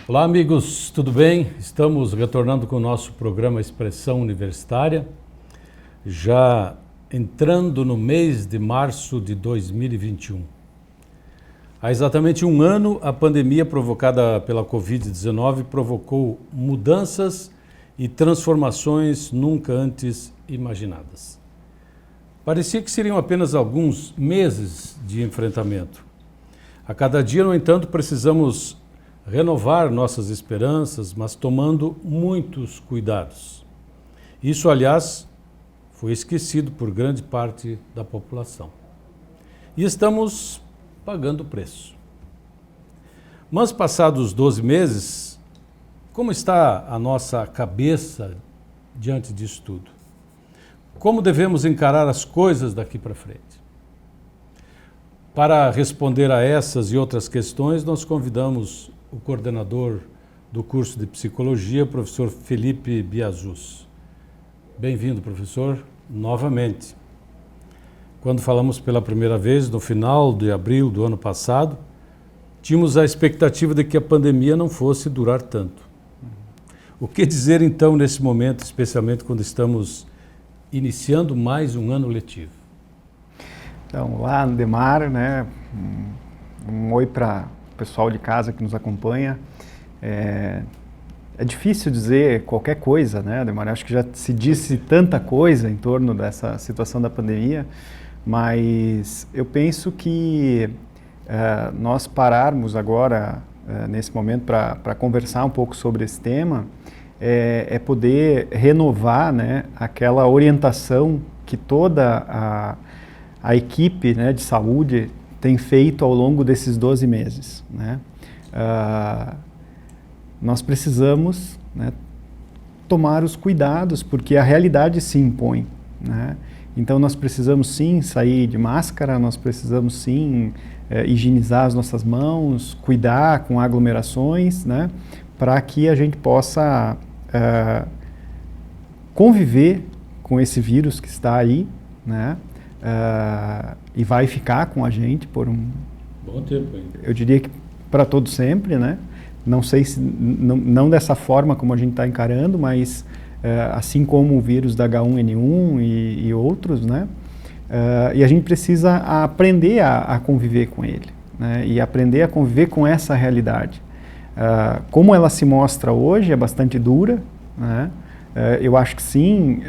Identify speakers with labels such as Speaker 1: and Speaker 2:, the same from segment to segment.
Speaker 1: Olá amigos, tudo bem? Estamos retornando com o nosso programa Expressão Universitária, já entrando no mês de março de 2021. Há exatamente um ano, a pandemia provocada pela Covid-19 provocou mudanças e transformações nunca antes imaginadas. Parecia que seriam apenas alguns meses de enfrentamento. A cada dia, no entanto, precisamos renovar nossas esperanças, mas tomando muitos cuidados. Isso, aliás, foi esquecido por grande parte da população. E estamos pagando o preço. Mas passados 12 meses, como está a nossa cabeça diante disso tudo? Como devemos encarar as coisas daqui para frente? Para responder a essas e outras questões, nós convidamos o coordenador do curso de Psicologia, professor Felipe Biazus. Bem-vindo, professor, novamente. Quando falamos pela primeira vez, no final de abril do ano passado, tínhamos a expectativa de que a pandemia não fosse durar tanto. O que dizer então nesse momento, especialmente quando estamos iniciando mais um ano letivo?
Speaker 2: Então, olá, Ademar, um oi para o pessoal de casa que nos acompanha. É difícil dizer qualquer coisa, né, Ademar? Acho que já se disse tanta coisa em torno dessa situação da pandemia, mas eu penso que nós pararmos agora, nesse momento, para conversar um pouco sobre esse tema, é poder renovar, né, aquela orientação que toda a equipe, né, de saúde tem feito ao longo desses 12 meses. Né? Nós precisamos, né, tomar os cuidados, porque a realidade se impõe. Né? Então nós precisamos sim sair de máscara, nós precisamos sim higienizar as nossas mãos, cuidar com aglomerações, né, para que a gente possa conviver com esse vírus que está aí, né? E vai ficar com a gente por um
Speaker 1: bom tempo ainda. Eu
Speaker 2: diria que para todo sempre, né? Não sei se não dessa forma como a gente está encarando, mas assim como o vírus da H1N1 e outros, né? E a gente precisa aprender a conviver com ele, né? E aprender a conviver com essa realidade. Como ela se mostra hoje é bastante dura, né? Eu acho que sim,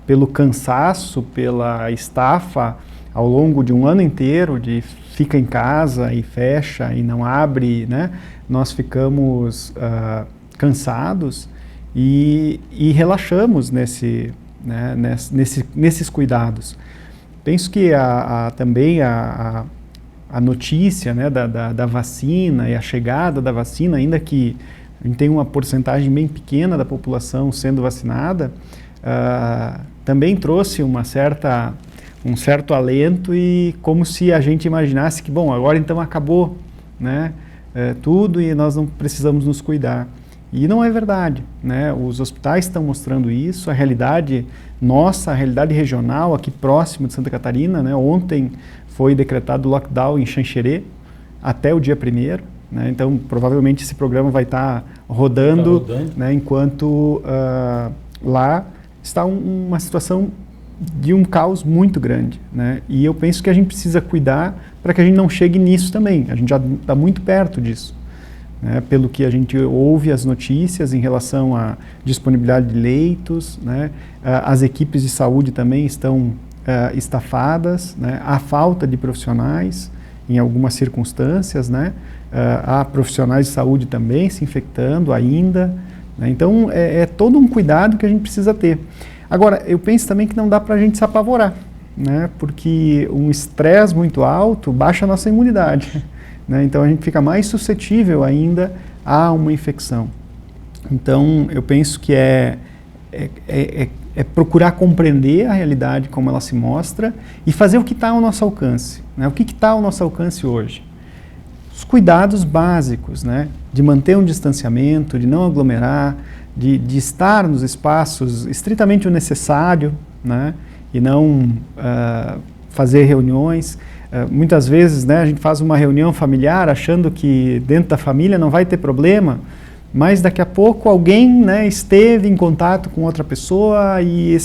Speaker 2: pelo cansaço, pela estafa ao longo de um ano inteiro de fica em casa e fecha e não abre, né? Nós ficamos cansados e relaxamos nesses cuidados. Penso que também a notícia, né, da vacina e a chegada da vacina, ainda que a gente tem uma porcentagem bem pequena da população sendo vacinada, também trouxe um certo alento e como se a gente imaginasse que, bom, agora então acabou, né, tudo e nós não precisamos nos cuidar. E não é verdade, né? Os hospitais estão mostrando isso, a realidade nossa, a realidade regional aqui próximo de Santa Catarina, né? Ontem foi decretado lockdown em Xanxerê até o dia 1º. Né? Então, provavelmente esse programa vai estar rodando. Né? Enquanto lá está uma situação de um caos muito grande. Né? E eu penso que a gente precisa cuidar para que a gente não chegue nisso também. A gente já está muito perto disso. Né? Pelo que a gente ouve as notícias em relação à disponibilidade de leitos, né? As equipes de saúde também estão estafadas, né? Há falta de profissionais em algumas circunstâncias, né? Há profissionais de saúde também se infectando ainda, né? Então é todo um cuidado que a gente precisa ter. Agora, eu penso também que não dá para a gente se apavorar, né? Porque um estresse muito alto baixa a nossa imunidade, né? Então a gente fica mais suscetível ainda a uma infecção. Então eu penso que é procurar compreender a realidade como ela se mostra e fazer o que está ao nosso alcance. Né? O que está ao nosso alcance hoje? os cuidados básicos, né? De manter um distanciamento, de não aglomerar, de estar nos espaços estritamente o necessário, né? E não fazer reuniões. Muitas vezes, né, a gente faz uma reunião familiar achando que dentro da família não vai ter problema, mas daqui a pouco alguém, né, esteve em contato com outra pessoa e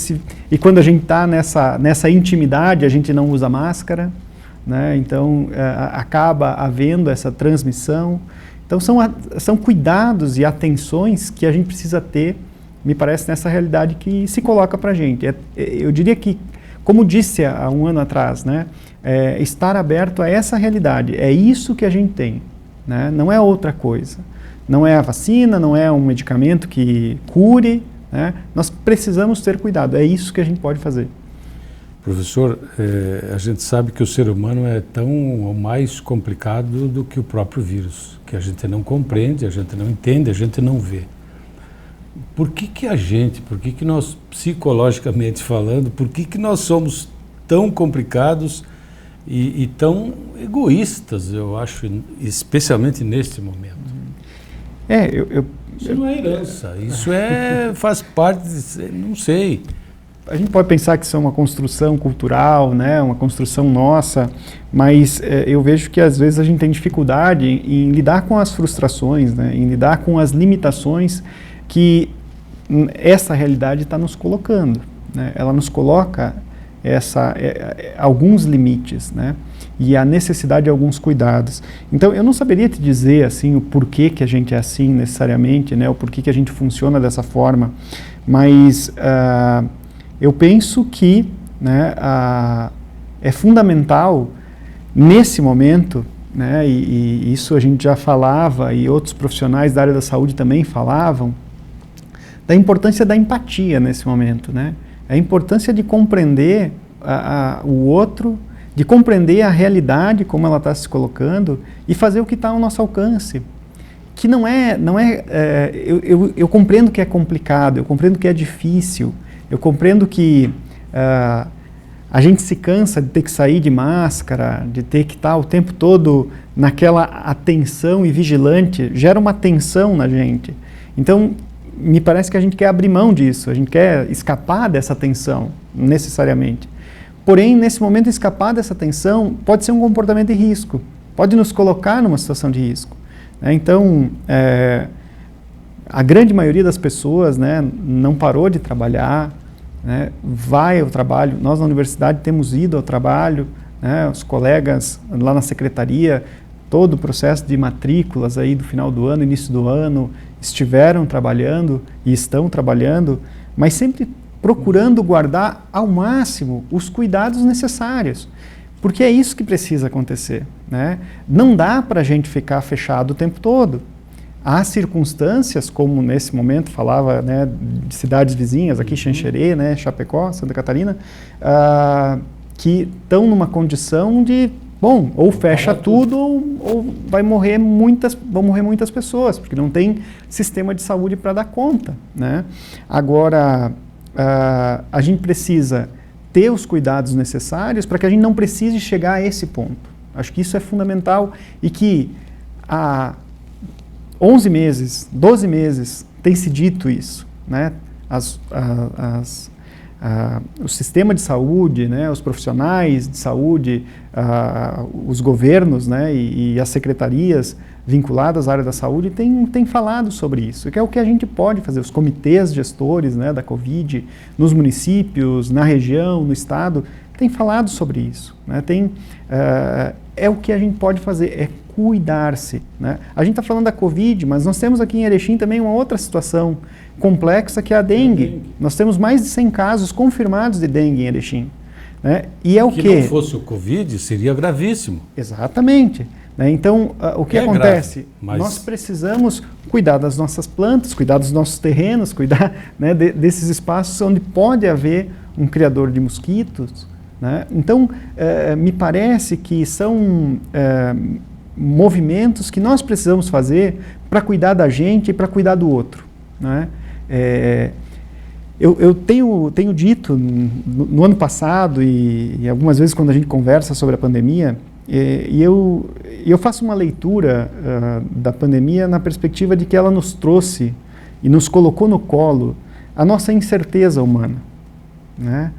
Speaker 2: quando a gente está nessa intimidade a gente não usa máscara, né? Então acaba havendo essa transmissão. Então são cuidados e atenções que a gente precisa ter, me parece, nessa realidade que se coloca para a gente. Eu diria que, como disse há um ano atrás, né, estar aberto a essa realidade, é isso que a gente tem, né? Não é outra coisa. Não é a vacina, não é um medicamento que cure, né? Nós precisamos ter cuidado, é isso que a gente pode fazer.
Speaker 1: Professor, a gente sabe que o ser humano é tão ou mais complicado do que o próprio vírus, que a gente não compreende, a gente não entende, a gente não vê. Por que nós, psicologicamente falando, por que nós somos tão complicados e tão egoístas, eu acho, especialmente neste momento? Isso não é herança, isso faz parte, não sei.
Speaker 2: A gente pode pensar que isso é uma construção cultural, né, uma construção nossa, mas eu vejo que às vezes a gente tem dificuldade em lidar com as frustrações, né, em lidar com as limitações que essa realidade está nos colocando, né? Ela nos coloca alguns limites, né, e a necessidade de alguns cuidados. Então eu não saberia te dizer assim o porquê que a gente é assim necessariamente, né, o porquê que a gente funciona dessa forma, mas eu penso que, né, é fundamental nesse momento, né, e isso a gente já falava e outros profissionais da área da saúde também falavam, da importância da empatia nesse momento, né, a importância de compreender o outro, de compreender a realidade como ela está se colocando e fazer o que está ao nosso alcance. Que eu compreendo que é complicado, eu compreendo que é difícil, eu compreendo que a gente se cansa de ter que sair de máscara, de ter que estar o tempo todo naquela atenção e vigilante, gera uma tensão na gente. Então, me parece que a gente quer abrir mão disso, a gente quer escapar dessa tensão, necessariamente. Porém, nesse momento, escapar dessa tensão pode ser um comportamento de risco, pode nos colocar numa situação de risco. Então, a grande maioria das pessoas, né, não parou de trabalhar, né, vai ao trabalho. Nós na universidade temos ido ao trabalho, né, os colegas lá na secretaria, todo o processo de matrículas aí do final do ano, início do ano, estiveram trabalhando e estão trabalhando, mas sempre procurando guardar ao máximo os cuidados necessários, porque é isso que precisa acontecer, né? Não dá para a gente ficar fechado o tempo todo. Há circunstâncias, como nesse momento falava, né, de cidades vizinhas, aqui Xanxerê, né, Chapecó, Santa Catarina, que estão numa condição de, bom, ou fecha tudo ou vão morrer muitas pessoas, porque não tem sistema de saúde para dar conta, né? Agora, a gente precisa ter os cuidados necessários para que a gente não precise chegar a esse ponto. Acho que isso é fundamental e que há 11 meses, 12 meses tem se dito isso, né? O sistema de saúde, né, os profissionais de saúde, os governos, né, e as secretarias vinculadas à área da saúde têm falado sobre isso, que é o que a gente pode fazer. Os comitês gestores, né, da Covid, nos municípios, na região, no estado, têm falado sobre isso, né, é o que a gente pode fazer, é cuidar-se, né? A gente está falando da Covid, mas nós temos aqui em Erechim também uma outra situação complexa, que é a dengue. Nós temos mais de 100 casos confirmados de dengue em Erechim, né? E é o quê?
Speaker 1: Se não fosse o Covid, seria gravíssimo.
Speaker 2: Exatamente. Né? Então, o que acontece?
Speaker 1: Grave, mas...
Speaker 2: Nós precisamos cuidar das nossas plantas, cuidar dos nossos terrenos, cuidar, né, desses espaços onde pode haver um criador de mosquitos, né? Então, me parece que são movimentos que nós precisamos fazer para cuidar da gente e para cuidar do outro, né? Eu tenho dito no ano passado e algumas vezes quando a gente conversa sobre a pandemia, E eu faço uma leitura da pandemia na perspectiva de que ela nos trouxe e nos colocou no colo a nossa incerteza humana, né?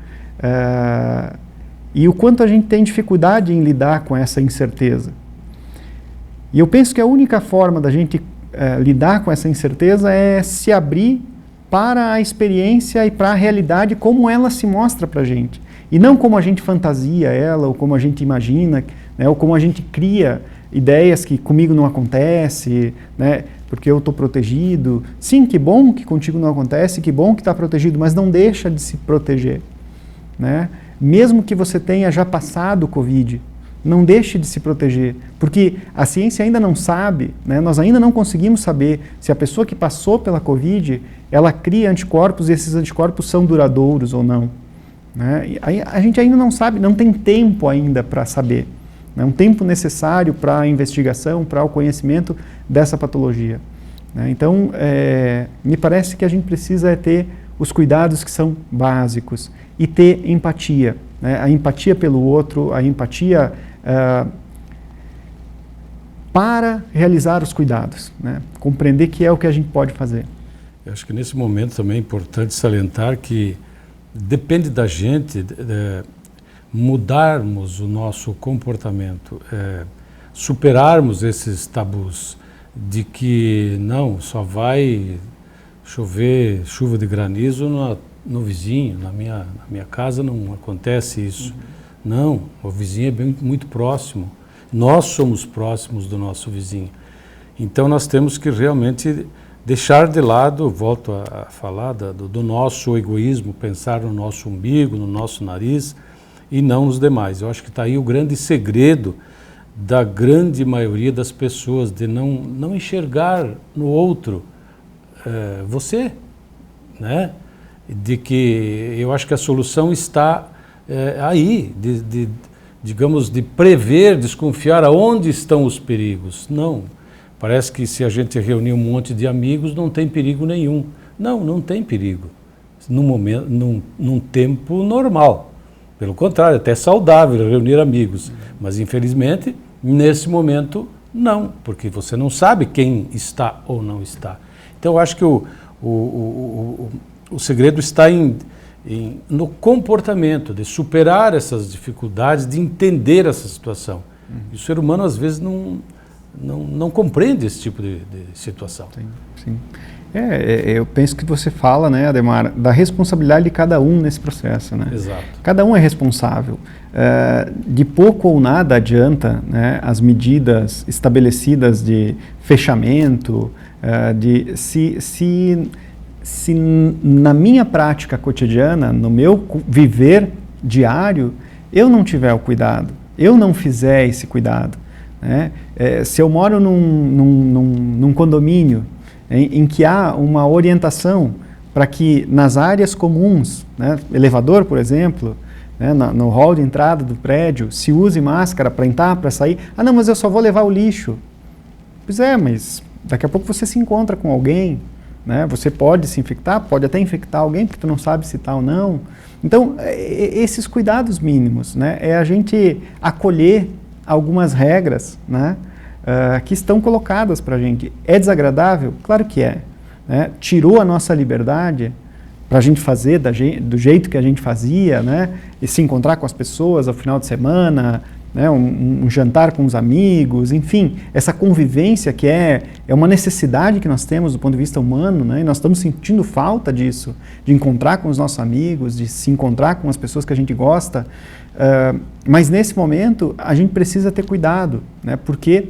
Speaker 2: E o quanto a gente tem dificuldade em lidar com essa incerteza. E eu penso que a única forma da gente lidar com essa incerteza é se abrir para a experiência e para a realidade como ela se mostra para a gente. E não como a gente fantasia ela, ou como a gente imagina, né, ou como a gente cria ideias que comigo não acontece, né, porque eu estou protegido. Sim, que bom que contigo não acontece, que bom que está protegido, mas não deixa de se proteger, né? Mesmo que você tenha já passado o Covid, não deixe de se proteger, porque a ciência ainda não sabe, né, nós ainda não conseguimos saber se a pessoa que passou pela Covid, ela cria anticorpos e esses anticorpos são duradouros ou não, né? A gente ainda não sabe, não tem tempo ainda para saber, né, um tempo necessário para a investigação, para o conhecimento dessa patologia, né? Então, me parece que a gente precisa ter os cuidados que são básicos e ter empatia, né? A empatia pelo outro, a empatia para realizar os cuidados, né? Compreender que é o que a gente pode fazer.
Speaker 1: Eu acho que nesse momento também é importante salientar que depende da gente mudarmos o nosso comportamento, superarmos esses tabus de que não, só vai chover chuva de granizo no vizinho, na minha casa não acontece isso. Não, o vizinho é muito próximo. Nós somos próximos do nosso vizinho. Então nós temos que realmente deixar de lado, volto a falar, do nosso egoísmo, pensar no nosso umbigo, no nosso nariz e não nos demais. Eu acho que está aí o grande segredo da grande maioria das pessoas, de não enxergar no outro você, né? De que eu acho que a solução está aí, digamos, de prever, desconfiar aonde estão os perigos. Não, parece que se a gente reunir um monte de amigos não tem perigo nenhum. Não tem perigo, num tempo normal. Pelo contrário, até é saudável reunir amigos, mas infelizmente, nesse momento, não, porque você não sabe quem está ou não está. Então, eu acho que o segredo está no comportamento, de superar essas dificuldades, de entender essa situação. E o ser humano, às vezes, não compreende esse tipo de situação.
Speaker 2: Sim, sim. Eu penso que você fala, né, Ademar, da responsabilidade de cada um nesse processo, né?
Speaker 1: Exato.
Speaker 2: Cada um é responsável. De pouco ou nada adianta, né, as medidas estabelecidas de fechamento, se na minha prática cotidiana, no meu viver diário, eu não tiver o cuidado, eu não fizer esse cuidado, né? Se eu moro num condomínio em que há uma orientação para que nas áreas comuns, né, elevador, por exemplo, né, no hall de entrada do prédio, se use máscara para entrar, para sair. Ah, não, mas eu só vou levar o lixo. Pois é, mas daqui a pouco você se encontra com alguém, né? Você pode se infectar, pode até infectar alguém, porque tu não sabe se está ou não. Então, esses cuidados mínimos, né? É a gente acolher algumas regras, né, que estão colocadas para a gente. É desagradável? Claro que é, né? Tirou a nossa liberdade para a gente fazer do jeito que a gente fazia, né? E se encontrar com as pessoas ao final de semana, né? Um jantar com os amigos, enfim, essa convivência que é uma necessidade que nós temos do ponto de vista humano, né? E nós estamos sentindo falta disso, de encontrar com os nossos amigos, de se encontrar com as pessoas que a gente gosta, mas nesse momento a gente precisa ter cuidado, né? Porque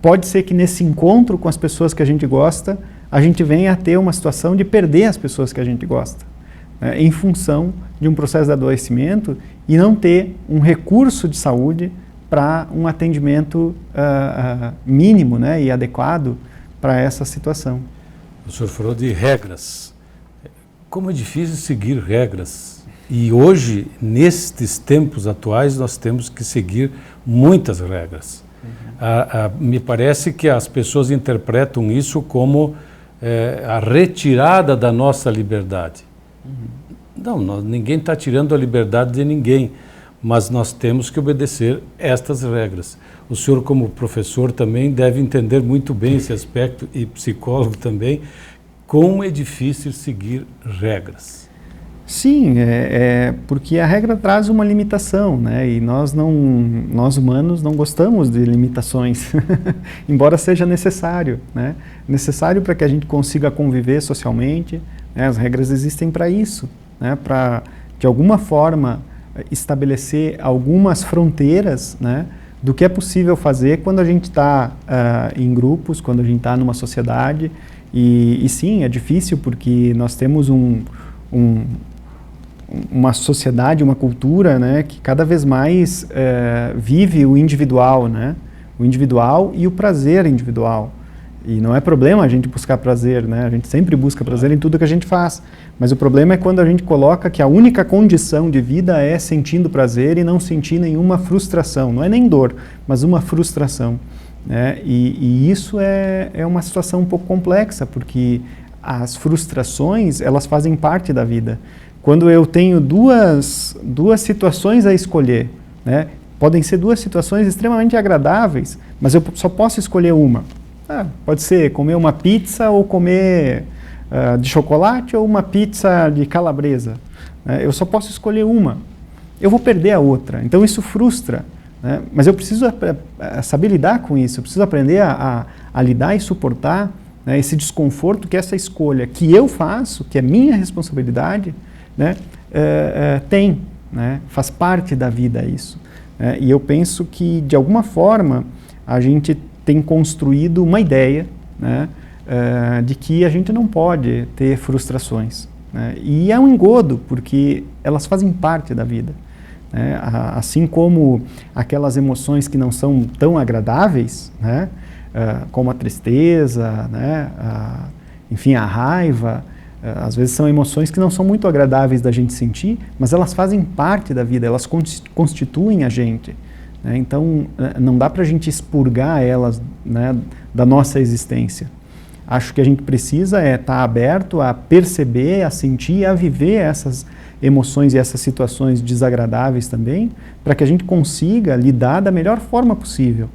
Speaker 2: pode ser que nesse encontro com as pessoas que a gente gosta, a gente venha a ter uma situação de perder as pessoas que a gente gosta, né, em função de um processo de adoecimento e não ter um recurso de saúde para um atendimento mínimo, né, e adequado para essa situação.
Speaker 1: O senhor falou de regras. Como é difícil seguir regras. E hoje, nestes tempos atuais, nós temos que seguir muitas regras. Me parece que as pessoas interpretam isso como a retirada da nossa liberdade. Não, ninguém está tirando a liberdade de ninguém, mas nós temos que obedecer estas regras. O senhor, como professor, também deve entender muito bem esse aspecto, e psicólogo também, como é difícil seguir regras.
Speaker 2: Sim, porque a regra traz uma limitação, né? E nós humanos não gostamos de limitações, embora seja necessário, né? Necessário para que a gente consiga conviver socialmente, né? As regras existem para isso, né? Para, de alguma forma, estabelecer algumas fronteiras, né? Do que é possível fazer quando a gente está em grupos, quando a gente está numa sociedade. E sim, é difícil porque nós temos uma sociedade, uma cultura, né, que cada vez mais vive o individual, né, o individual e o prazer individual. E não é problema a gente buscar prazer, né, a gente sempre busca prazer em tudo que a gente faz, mas o problema é quando a gente coloca que a única condição de vida é sentindo prazer e não sentir nenhuma frustração, não é nem dor, mas uma frustração, né, e isso é uma situação um pouco complexa, porque as frustrações, elas fazem parte da vida. Quando eu tenho duas situações a escolher, né? Podem ser duas situações extremamente agradáveis, mas eu só posso escolher uma. Pode ser comer uma pizza ou comer de chocolate ou uma pizza de calabresa. Eu só posso escolher uma. Eu vou perder a outra. Então isso frustra, né? Mas eu preciso saber lidar com isso, eu preciso aprender a lidar e suportar, né, esse desconforto que essa escolha que eu faço, que é minha responsabilidade, né, tem, né, faz parte da vida isso. E eu penso que, de alguma forma, a gente tem construído uma ideia, né, de que a gente não pode ter frustrações, né, e é um engodo, porque elas fazem parte da vida, né, assim como aquelas emoções que não são tão agradáveis, né, como a tristeza, né, enfim, a raiva. Às vezes são emoções que não são muito agradáveis da gente sentir, mas elas fazem parte da vida, elas constituem a gente, né? Então não dá para a gente expurgar elas, né, da nossa existência. Acho que a gente precisa estar aberto a perceber, a sentir, a viver essas emoções e essas situações desagradáveis também, para que a gente consiga lidar da melhor forma possível,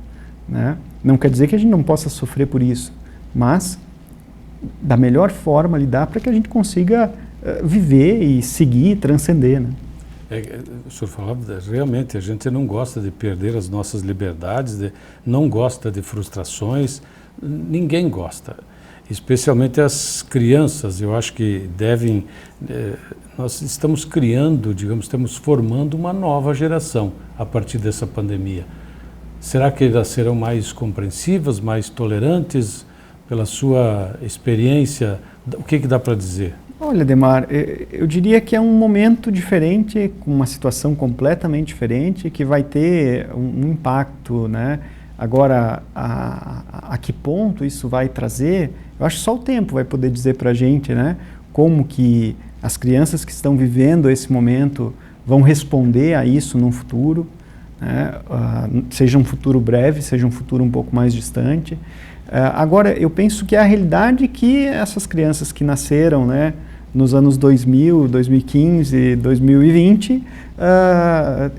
Speaker 2: né? Não quer dizer que a gente não possa sofrer por isso, mas da melhor forma lidar para que a gente consiga viver e seguir, transcender, né?
Speaker 1: O senhor falava, realmente a gente não gosta de perder as nossas liberdades, não gosta de frustrações, ninguém gosta, especialmente as crianças. Eu acho que devem, nós estamos criando, digamos, estamos formando uma nova geração a partir dessa pandemia. Será que elas serão mais compreensivas, mais tolerantes? Pela sua experiência, o que dá para dizer?
Speaker 2: Olha, Ademar, eu diria que é um momento diferente, com uma situação completamente diferente, que vai ter um impacto, né? Agora, a que ponto isso vai trazer, eu acho que só o tempo vai poder dizer para a gente, né? Como que as crianças que estão vivendo esse momento vão responder a isso no futuro, né? Seja um futuro breve, seja um futuro um pouco mais distante. Agora, eu penso que é a realidade que essas crianças que nasceram, né, nos anos 2000, 2015, 2020,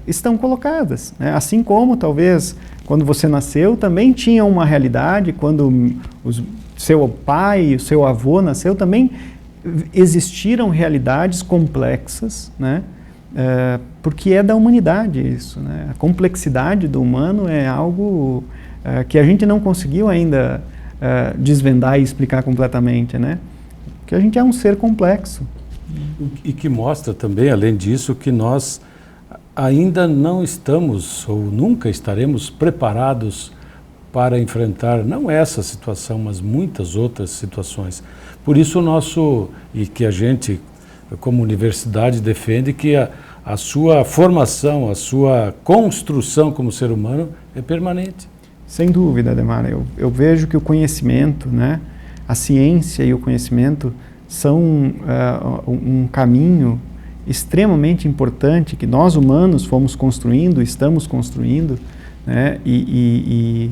Speaker 2: estão colocadas, né? Assim como, talvez, quando você nasceu, também tinha uma realidade, quando seu pai, o seu avô nasceu, também existiram realidades complexas, né? Porque é da humanidade isso, né? A complexidade do humano é algo que a gente não conseguiu ainda desvendar e explicar completamente, né? Que a gente é um ser complexo.
Speaker 1: E que mostra também, além disso, que nós ainda não estamos ou nunca estaremos preparados para enfrentar não essa situação, mas muitas outras situações. Por isso e que a gente, como universidade, defende que a sua formação, a sua construção como ser humano é permanente.
Speaker 2: Sem dúvida, Ademar. Eu vejo que o conhecimento, né, a ciência e o conhecimento são um caminho extremamente importante que nós humanos fomos construindo, estamos construindo, né, e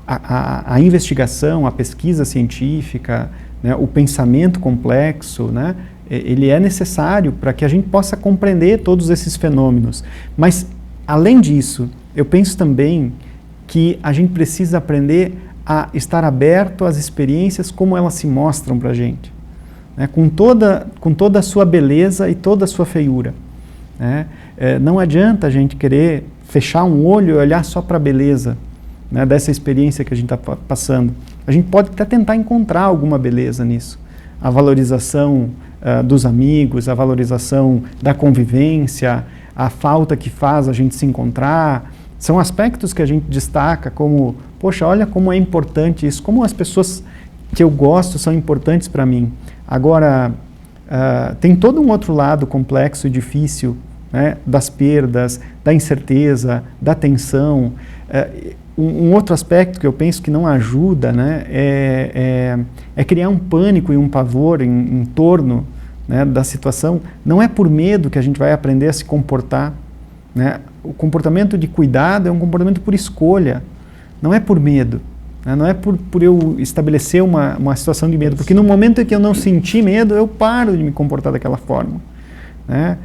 Speaker 2: a investigação, a pesquisa científica, né, o pensamento complexo, né, ele é necessário para que a gente possa compreender todos esses fenômenos. Mas, além disso, eu penso também que a gente precisa aprender a estar aberto às experiências como elas se mostram para a gente, né? Com toda a sua beleza e toda a sua feiura, né? Não adianta a gente querer fechar um olho e olhar só para a beleza, né, dessa experiência que a gente está passando. A gente pode até tentar encontrar alguma beleza nisso. A valorização dos amigos, a valorização da convivência, a falta que faz a gente se encontrar, são aspectos que a gente destaca como, poxa, olha como é importante isso, como as pessoas que eu gosto são importantes para mim. Agora, tem todo um outro lado complexo e difícil, né, das perdas, da incerteza, da tensão. Um outro aspecto que eu penso que não ajuda, né, é criar um pânico e um pavor em torno, né, da situação. Não é por medo que a gente vai aprender a se comportar, né? O comportamento de cuidado é um comportamento por escolha, não é por medo, né? Não é por eu estabelecer uma situação de medo, porque no momento em que eu não senti medo, eu paro de me comportar daquela forma, né?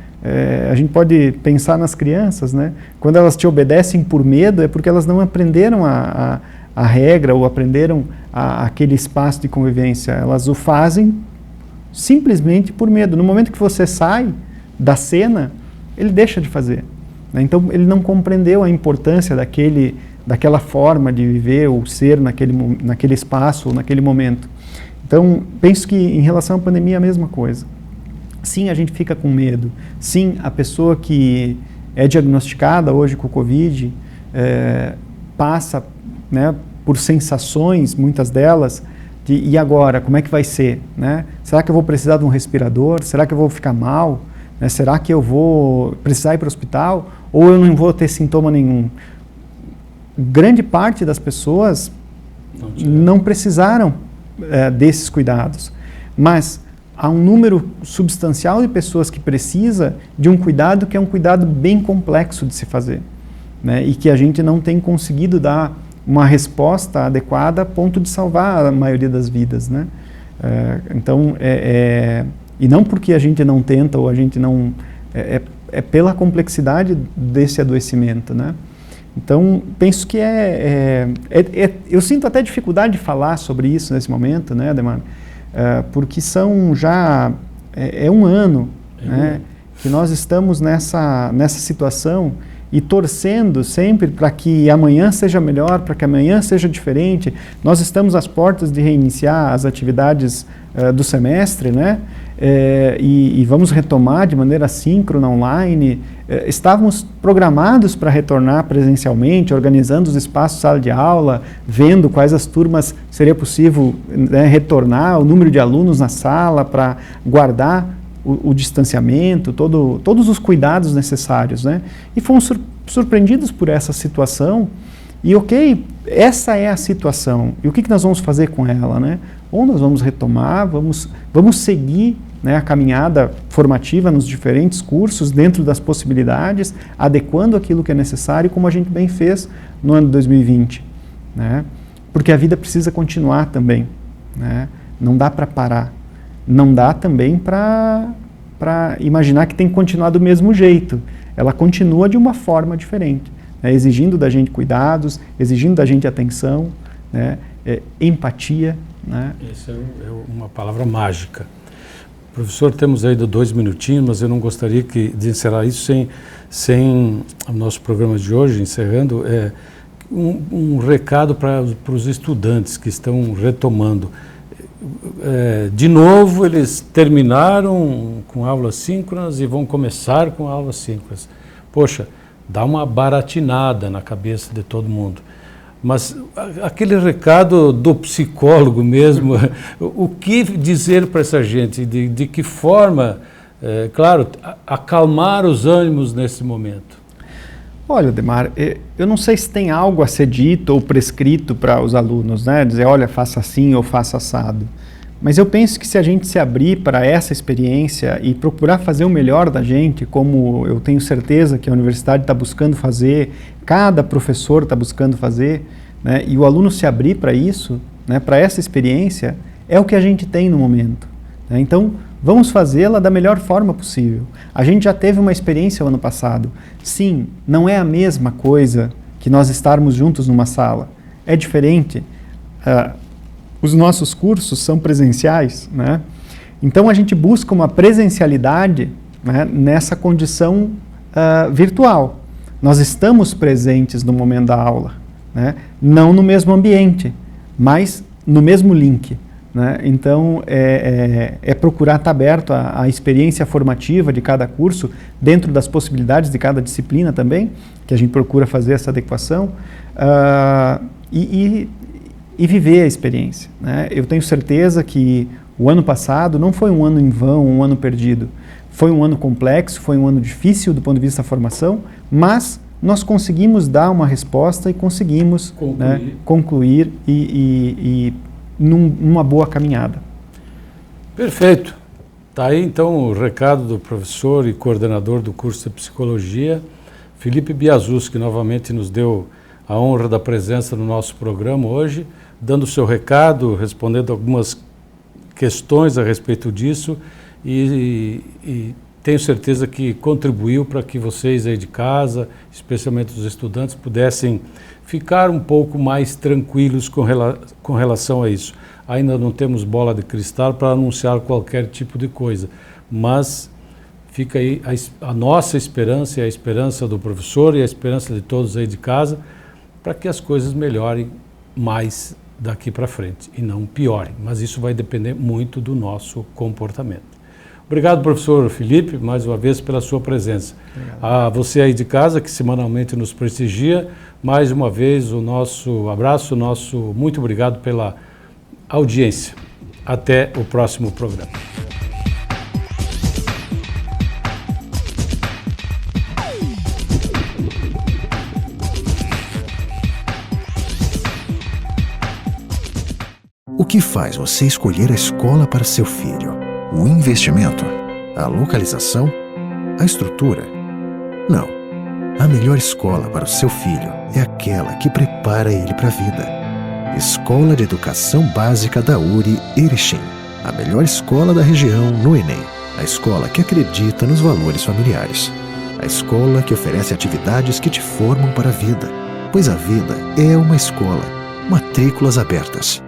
Speaker 2: A gente pode pensar nas crianças, né? Quando elas te obedecem por medo, é porque elas não aprenderam a regra ou aprenderam aquele espaço de convivência. Elas o fazem simplesmente por medo. No momento que você sai da cena, ele deixa de fazer, né? Então, ele não compreendeu a importância daquela forma de viver ou ser naquele espaço ou naquele momento. Então, penso que em relação à pandemia é a mesma coisa. Sim, a gente fica com medo. Sim, a pessoa que é diagnosticada hoje com o Covid passa, né, por sensações, muitas delas, de e agora, como é que vai ser, né? Será que eu vou precisar de um respirador? Será que eu vou ficar mal? Né? Será que eu vou precisar ir para o hospital? Ou eu não vou ter sintoma nenhum? Grande parte das pessoas não precisaram desses cuidados, mas há um número substancial de pessoas que precisa de um cuidado que é um cuidado bem complexo de se fazer, né? E que a gente não tem conseguido dar uma resposta adequada a ponto de salvar a maioria das vidas, né? Então, e não porque a gente não tenta ou a gente não... É pela complexidade desse adoecimento, né? Então, penso que eu sinto até dificuldade de falar sobre isso nesse momento, né, Ademar? Porque são já... um ano, né, que nós estamos nessa situação e torcendo sempre para que amanhã seja melhor, para que amanhã seja diferente. Nós estamos às portas de reiniciar as atividades do semestre, né? E vamos retomar de maneira síncrona, online. Estávamos programados para retornar presencialmente, organizando os espaços sala de aula, vendo quais as turmas seria possível, né, retornar, o número de alunos na sala para guardar o distanciamento, todos os cuidados necessários, né? E fomos surpreendidos por essa situação. E ok, essa é a situação. E o que nós vamos fazer com ela, né? Ou nós vamos retomar, vamos seguir, né, a caminhada formativa nos diferentes cursos, dentro das possibilidades, adequando aquilo que é necessário, como a gente bem fez no ano de 2020. Né? Porque a vida precisa continuar também. Né? Não dá para parar. Não dá também para imaginar que tem que continuar do mesmo jeito. Ela continua de uma forma diferente, né? Exigindo da gente cuidados, exigindo da gente atenção, né? Empatia. Né?
Speaker 1: Essa é uma palavra mágica. Professor, temos ainda 2 minutinhos, mas eu não gostaria de encerrar isso sem o nosso programa de hoje, encerrando, um recado para os estudantes que estão retomando. De novo, eles terminaram com aulas síncronas e vão começar com aulas síncronas. Poxa, dá uma baratinada na cabeça de todo mundo. Mas aquele recado do psicólogo mesmo, o que dizer para essa gente? De que forma, claro, acalmar os ânimos nesse momento?
Speaker 2: Olha, Ademar, eu não sei se tem algo a ser dito ou prescrito para os alunos, né? Dizer, olha, faça assim ou faça assado. Mas eu penso que se a gente se abrir para essa experiência e procurar fazer o melhor da gente, como eu tenho certeza que a universidade está buscando fazer, cada professor está buscando fazer, né? E o aluno se abrir para isso, né, para essa experiência, é o que a gente tem no momento. Né? Então, vamos fazê-la da melhor forma possível. A gente já teve uma experiência o ano passado. Sim, não é a mesma coisa que nós estarmos juntos numa sala. É diferente. Os nossos cursos são presenciais, né? Então a gente busca uma presencialidade, né, nessa condição virtual. Nós estamos presentes no momento da aula, né? Não no mesmo ambiente, mas no mesmo link, né? Então é procurar estar aberto à experiência formativa de cada curso, dentro das possibilidades de cada disciplina também, que a gente procura fazer essa adequação, e viver a experiência, né? Eu tenho certeza que o ano passado não foi um ano em vão, um ano perdido. Foi um ano complexo, foi um ano difícil do ponto de vista da formação, mas nós conseguimos dar uma resposta e conseguimos concluir e numa boa caminhada.
Speaker 1: Perfeito. Está aí então o recado do professor e coordenador do curso de Psicologia, Felipe Biasus, que novamente nos deu a honra da presença no nosso programa hoje, dando o seu recado, respondendo algumas questões a respeito disso, e tenho certeza que contribuiu para que vocês aí de casa, especialmente os estudantes, pudessem ficar um pouco mais tranquilos com relação a isso. Ainda não temos bola de cristal para anunciar qualquer tipo de coisa, mas fica aí a nossa esperança e a esperança do professor e a esperança de todos aí de casa, para que as coisas melhorem mais daqui para frente e não piorem, mas isso vai depender muito do nosso comportamento. Obrigado, professor Felipe, mais uma vez pela sua presença. Obrigado. A você aí de casa, que semanalmente nos prestigia, mais uma vez o nosso abraço, muito obrigado pela audiência. Até o próximo programa.
Speaker 3: O que faz você escolher a escola para seu filho? O investimento? A localização? A estrutura? Não. A melhor escola para o seu filho é aquela que prepara ele para a vida. Escola de Educação Básica da URI Erechim. A melhor escola da região no Enem. A escola que acredita nos valores familiares. A escola que oferece atividades que te formam para a vida. Pois a vida é uma escola. Matrículas abertas.